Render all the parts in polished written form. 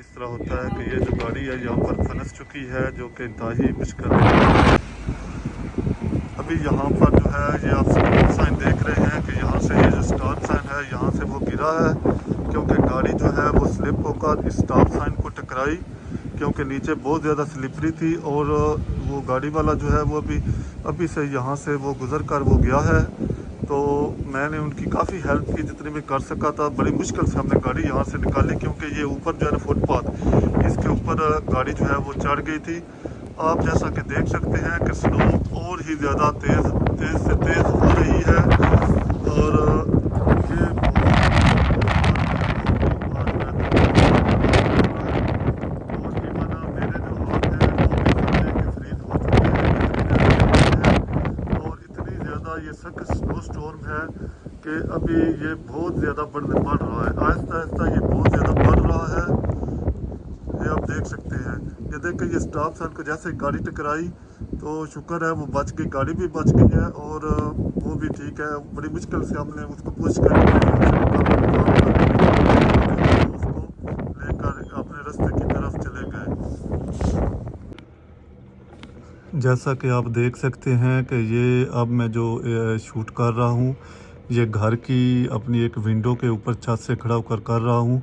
इस तरह होता है कि ये जो गाड़ी है यहाँ पर फंस चुकी है, जो कि इंतहाई मुश्किल है। अभी यहाँ पर जो है ये आप स्टॉप साइन देख रहे हैं कि यहाँ से ये जो स्टॉप साइन है यहाँ से वो गिरा है, क्योंकि गाड़ी जो है वो स्लिप होकर इस स्टॉप साइन को टकराई, क्योंकि नीचे बहुत ज़्यादा स्लिपरी थी। और वो गाड़ी वाला जो है वो अभी से यहाँ से वो गुज़र कर वो गया है। तो मैंने उनकी काफ़ी हेल्प की जितनी भी कर सका था। बड़ी मुश्किल से हमने गाड़ी यहाँ से निकाली, क्योंकि ये ऊपर जो है ना फुटपाथ, इसके ऊपर गाड़ी जो है वो चढ़ गई थी। आप जैसा कि देख सकते हैं कि स्नो और ही ज़्यादा तेज़ से तेज़ हो रही है। और ये ये सख्त स्नो स्टॉर्म है कि अभी ये बहुत ज़्यादा बढ़ रहा है। आहिस्ता आहिस्ता ये बहुत ज़्यादा बढ़ रहा है, ये आप देख सकते हैं। ये देखें, ये स्टॉप साइन को जैसे गाड़ी टकराई तो शुक्र है वो बच गई, गाड़ी भी बच गई है और वो भी ठीक है। बड़ी मुश्किल से हमने उसको पुश करके उसको लेकर अपने रास्ते की तरफ चले गए। जैसा कि आप देख सकते हैं कि ये अब मैं जो शूट कर रहा हूँ, ये घर की अपनी एक विंडो के ऊपर छत से खड़ा होकर कर रहा हूँ।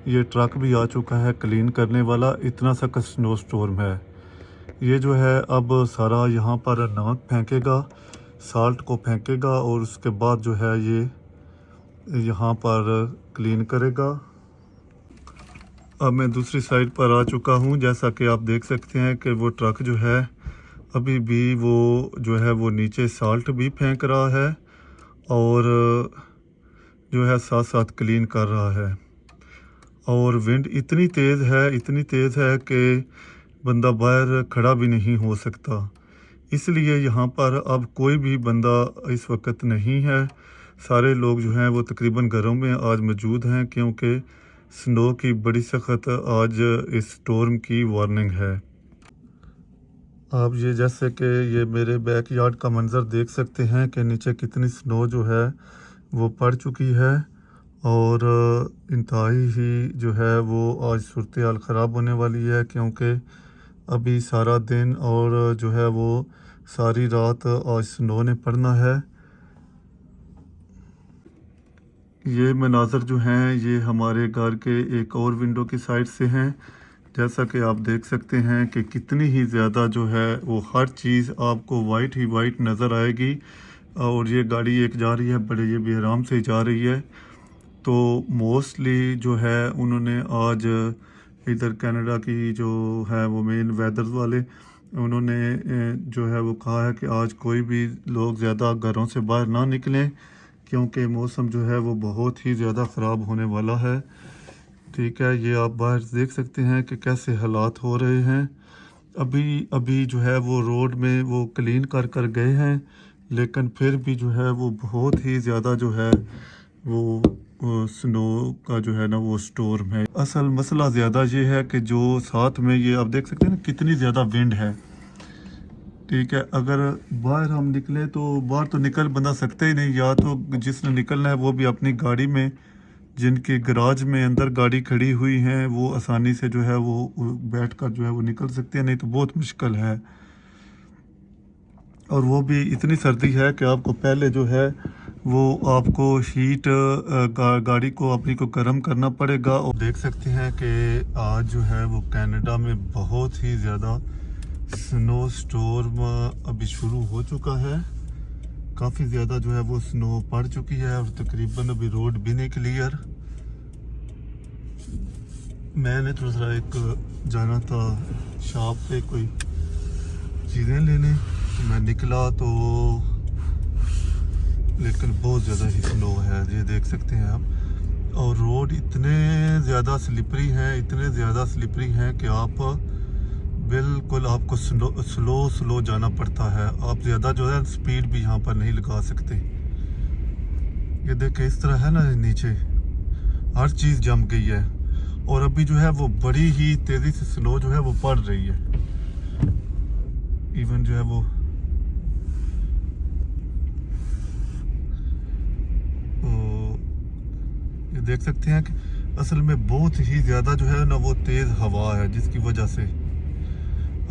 ये ट्रक भी आ चुका है क्लीन करने वाला, इतना सा स्नो स्टॉर्म है। ये जो है अब सारा यहाँ पर नमक फेंकेगा, साल्ट को फेंकेगा और उसके बाद जो है ये यहाँ पर क्लीन करेगा। अब मैं दूसरी साइड पर आ चुका हूँ। जैसा कि आप देख सकते हैं कि वो ट्रक जो है अभी भी वो जो है वो नीचे साल्ट भी फेंक रहा है और जो है साथ साथ क्लीन कर रहा है। और विंड इतनी तेज़ है कि बंदा बाहर खड़ा भी नहीं हो सकता। इसलिए यहाँ पर अब कोई भी बंदा इस वक्त नहीं है। सारे लोग जो हैं वो तकरीबन घरों में आज मौजूद हैं, क्योंकि स्नो की बड़ी सख्त आज इस स्टॉर्म की वार्निंग है। आप ये जैसे कि ये मेरे बैक यार्ड का मंज़र देख सकते हैं कि नीचे कितनी स्नो जो है वो पड़ चुकी है। और इंतहाई ही जो है वो आज सूरत हाल ख़राब होने वाली है, क्योंकि अभी सारा दिन और जो है वो सारी रात आज स्नो ने पड़ना है। ये मनाज़र जो हैं ये हमारे घर के एक और विंडो की साइड से हैं। जैसा कि आप देख सकते हैं कि कितनी ही ज़्यादा जो है वो हर चीज़ आपको वाइट ही वाइट नज़र आएगी। और ये गाड़ी एक जा रही है, बड़े ये भी आराम से जा रही है। तो मोस्टली जो है उन्होंने आज इधर कनाडा की जो है वो मेन वेदर वाले, उन्होंने जो है वो कहा है कि आज कोई भी लोग ज़्यादा घरों से बाहर ना निकलें, क्योंकि मौसम जो है वो बहुत ही ज़्यादा ख़राब होने वाला है। ठीक है, ये आप बाहर देख सकते हैं कि कैसे हालात हो रहे हैं। अभी जो है वो रोड में वो क्लीन कर गए हैं, लेकिन फिर भी जो है वो बहुत ही ज़्यादा जो है वो स्नो का जो है ना वो स्टॉर्म है। असल मसला ज़्यादा ये है कि जो साथ में ये आप देख सकते हैं ना कितनी ज़्यादा विंड है। ठीक है, अगर बाहर हम निकले तो बाहर तो निकल बंदा सकते ही नहीं, या तो जिसने निकलना है वो भी अपनी गाड़ी में, जिनके गराज में अंदर गाड़ी खड़ी हुई हैं वो आसानी से जो है वो बैठकर जो है वो निकल सकते हैं, नहीं तो बहुत मुश्किल है। और वो भी इतनी सर्दी है कि आपको पहले जो है वो आपको हीट गाड़ी को अपनी को गर्म करना पड़ेगा। और देख सकते हैं कि आज जो है वो कनाडा में बहुत ही ज़्यादा स्नो स्टॉर्म अभी शुरू हो चुका है। काफ़ी ज़्यादा जो है वो स्नो पड़ चुकी है और तकरीबन अभी रोड भी नहीं क्लियर। मैंने थोड़ा सा एक जाना था शॉप पे कोई चीज़ें लेने, तो मैं निकला तो लेकिन बहुत ज़्यादा ही स्नो है, ये देख सकते हैं आप। और रोड इतने ज़्यादा स्लिपरी हैं कि आप बिल्कुल आपको स्लो जाना पड़ता है। आप ज़्यादा जो है स्पीड भी यहाँ पर नहीं लगा सकते। ये देखें इस तरह है ना, नीचे हर चीज़ जम गई है और अभी जो है वो बड़ी ही तेज़ी से स्नो जो है वो पड़ रही है। इवन जो है वो ये देख सकते हैं कि असल में बहुत ही ज़्यादा जो है ना वो तेज़ हवा है जिसकी वजह से।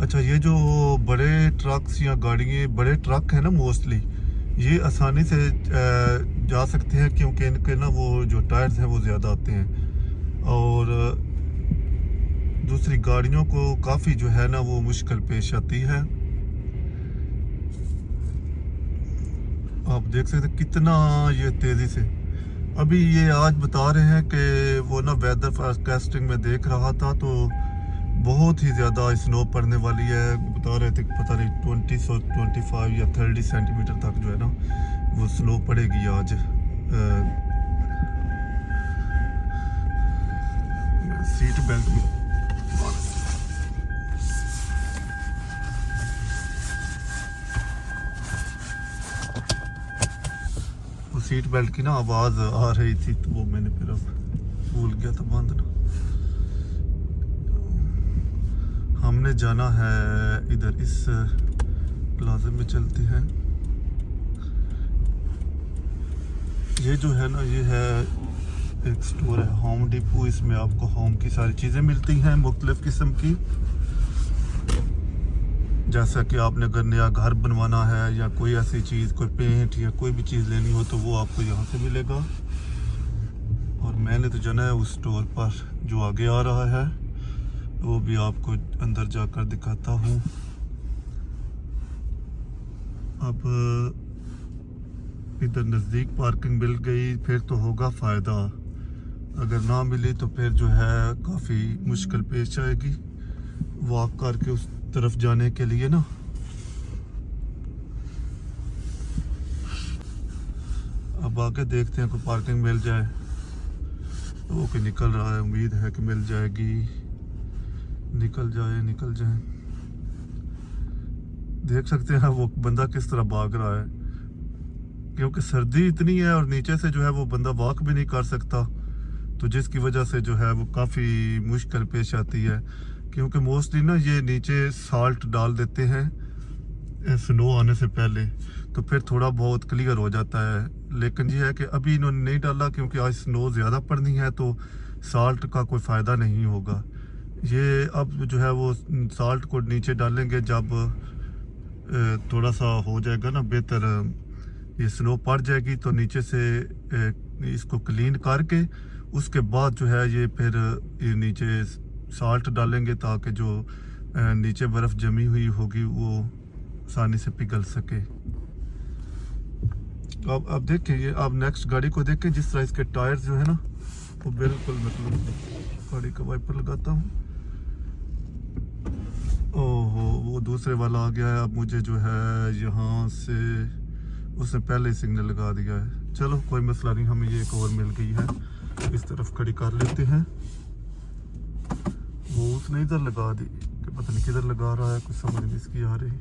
अच्छा, ये जो बड़े ट्रक्स या गाड़ियाँ बड़े ट्रक हैं ना मोस्टली, ये आसानी से जा सकते हैं क्योंकि इनके ना वो जो टायर्स हैं वो ज़्यादा आते हैं। और दूसरी गाड़ियों को काफ़ी जो है ना वो मुश्किल पेश आती है। आप देख सकते हैं कितना ये तेज़ी से। अभी ये आज बता रहे हैं कि वो ना वेदर फोरकास्टिंग में देख रहा था तो बहुत ही ज़्यादा स्नो पड़ने वाली है। बता रहे थे पता नहीं 25 या 30 सेंटीमीटर तक जो है ना वो स्नो पड़ेगी आज। सीट बेल्ट भी वो सीट बेल्ट की ना आवाज़ आ रही थी तो वो मैंने फिर अब भूल गया था बांधना। हमने जाना है इधर इस प्लाजा में चलते हैं। ये जो है ना ये है एक स्टोर है होम डिपो। इसमें आपको होम की सारी चीज़ें मिलती हैं मुख्तलिफ किस्म की। जैसा कि आपने अगर नया घर बनवाना है या कोई ऐसी चीज़, कोई पेंट या कोई भी चीज़ लेनी हो तो वो आपको यहाँ से मिलेगा। और मैंने तो जाना है उस स्टोर पर जो आगे आ रहा है, वो भी आपको अंदर जाकर दिखाता हूँ। अब इधर नज़दीक पार्किंग मिल गई फिर तो होगा फ़ायदा, अगर ना मिली तो फिर जो है काफ़ी मुश्किल पेश आएगी वॉक करके उस तरफ जाने के लिए ना। अब आगे देखते हैं कोई पार्किंग मिल जाए। ओके, निकल रहा है, उम्मीद है कि मिल जाएगी। निकल जाए। देख सकते हैं वो बंदा किस तरह भाग रहा है क्योंकि सर्दी इतनी है और नीचे से जो है वो बंदा वॉक भी नहीं कर सकता, तो जिसकी वजह से जो है वो काफ़ी मुश्किल पेश आती है। क्योंकि मोस्टली ना ये नीचे साल्ट डाल देते हैं स्नो आने से पहले, तो फिर थोड़ा बहुत क्लियर हो जाता है। लेकिन ये है कि अभी इन्होंने नहीं डाला क्योंकि आज स्नो ज़्यादा पड़नी है तो साल्ट का कोई फ़ायदा नहीं होगा। ये अब जो है वो साल्ट को नीचे डालेंगे जब थोड़ा सा हो जाएगा ना बेहतर, ये स्नो पड़ जाएगी तो नीचे से इसको क्लीन करके उसके बाद जो है ये फिर ये नीचे साल्ट डालेंगे ताकि जो नीचे बर्फ़ जमी हुई होगी वो आसानी से पिघल सके। अब देखें, ये आप नेक्स्ट गाड़ी को देखें जिस तरह इसके टायर्स जो है ना वो बिल्कुल, मतलब गाड़ी का वाइपर लगाता हूँ। ओहो, वो दूसरे वाला आ गया है। अब मुझे जो है यहाँ से उसने पहले ही सिग्नल लगा दिया है। चलो कोई मसला नहीं, हमें ये एक और मिल गई है, इस तरफ खड़ी कर लेते हैं। वो उसने इधर लगा दी कि पता नहीं किधर लगा रहा है, कुछ समझ नहीं इसकी आ रही।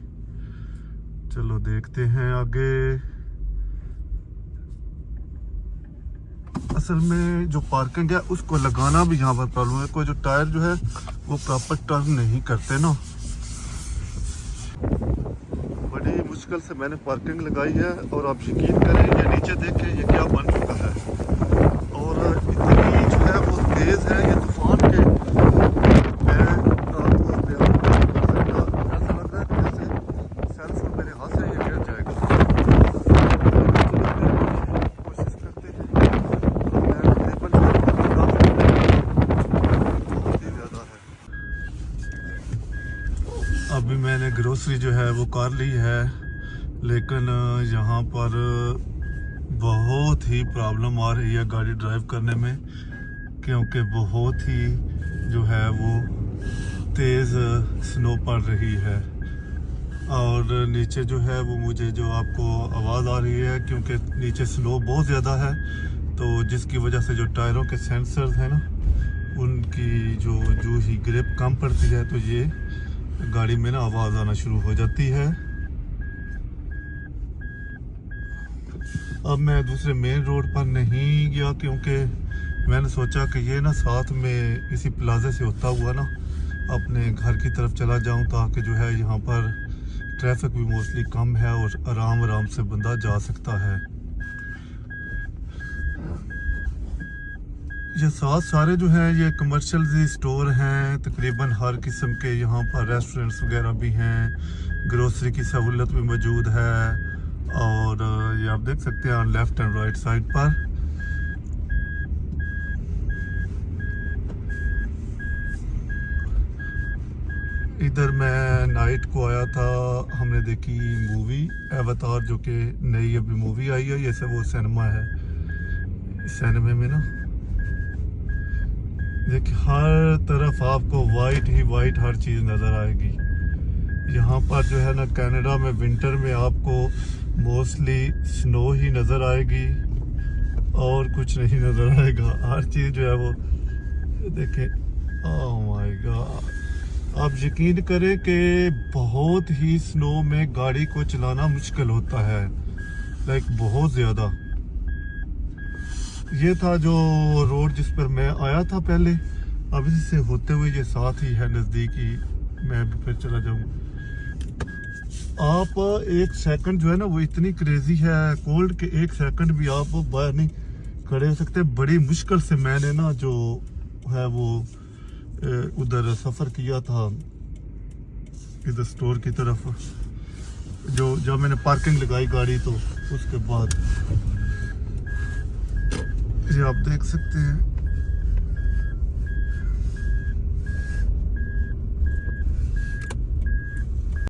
चलो देखते हैं आगे। असल में जो पार्किंग है उसको लगाना भी यहाँ पर प्रॉब्लम है। कोई जो टायर जो है वो प्रॉपर टर्न नहीं करते ना। बड़ी मुश्किल से मैंने पार्किंग लगाई है और आप यकीन करें ये नीचे देखें ये क्या बन चुका है। और इतनी जो है वो तेज़ है ये तूफान के, मैं आपको ऐसा लग रहा है कि जैसे सेल मेरे हाथ से ये गिर जाएगा। कोशिश करते हैं, बहुत ही ज़्यादा है। अभी मैंने ग्रोसरी जो है वो कर ली है, लेकिन यहाँ पर बहुत ही प्रॉब्लम आ रही है गाड़ी ड्राइव करने में क्योंकि बहुत ही जो है वो तेज़ स्नो पड़ रही है। और नीचे जो है वो मुझे जो आपको आवाज़ आ रही है क्योंकि नीचे स्नो बहुत ज़्यादा है, तो जिसकी वजह से जो टायरों के सेंसर्स हैं ना उनकी जो ही ग्रिप कम पड़ती है तो ये गाड़ी में ना आवाज़ आना शुरू हो जाती है। अब मैं दूसरे मेन रोड पर नहीं गया क्योंकि मैंने सोचा कि ये ना साथ में इसी प्लाजे से होता हुआ ना अपने घर की तरफ चला जाऊं ताकि जो है यहाँ पर ट्रैफिक भी मोस्टली कम है और आराम से बंदा जा सकता है। ये साथ सारे जो हैं ये कमर्शियल स्टोर हैं, तकरीबन हर किस्म के। यहाँ पर रेस्टोरेंट्स वगैरह भी हैं, ग्रोसरी की सहूलत भी मौजूद है। और ये आप देख सकते हैं लेफ्ट एंड राइट साइड पर। इधर मैं नाइट को आया था, हमने देखी मूवी अवतार, जो कि नई अभी मूवी आई है। जैसे वो सिनेमा है, सिनेमा में ना देखिए हर तरफ आपको वाइट ही वाइट हर चीज़ नज़र आएगी। यहाँ पर जो है ना कनाडा में विंटर में आपको मोस्टली स्नो ही नज़र आएगी और कुछ नहीं नज़र आएगा। हर चीज़ जो है वो देखें, ओह माय गॉड, आप यकीन करें कि बहुत ही स्नो में गाड़ी को चलाना मुश्किल होता है, लाइक बहुत ज़्यादा। ये था जो रोड जिस पर मैं आया था पहले। अब इससे होते हुए ये साथ ही है, नज़दीक ही। मैं भी फिर चला जाऊँगा। आप एक सेकंड जो है ना वो इतनी क्रेजी है कोल्ड के एक सेकंड भी आप बाहर नहीं खड़े हो सकते। बड़ी मुश्किल से मैंने ना जो है वो उधर सफ़र किया था, इधर स्टोर की तरफ। जब मैंने पार्किंग लगाई गाड़ी तो उसके बाद ये आप देख सकते हैं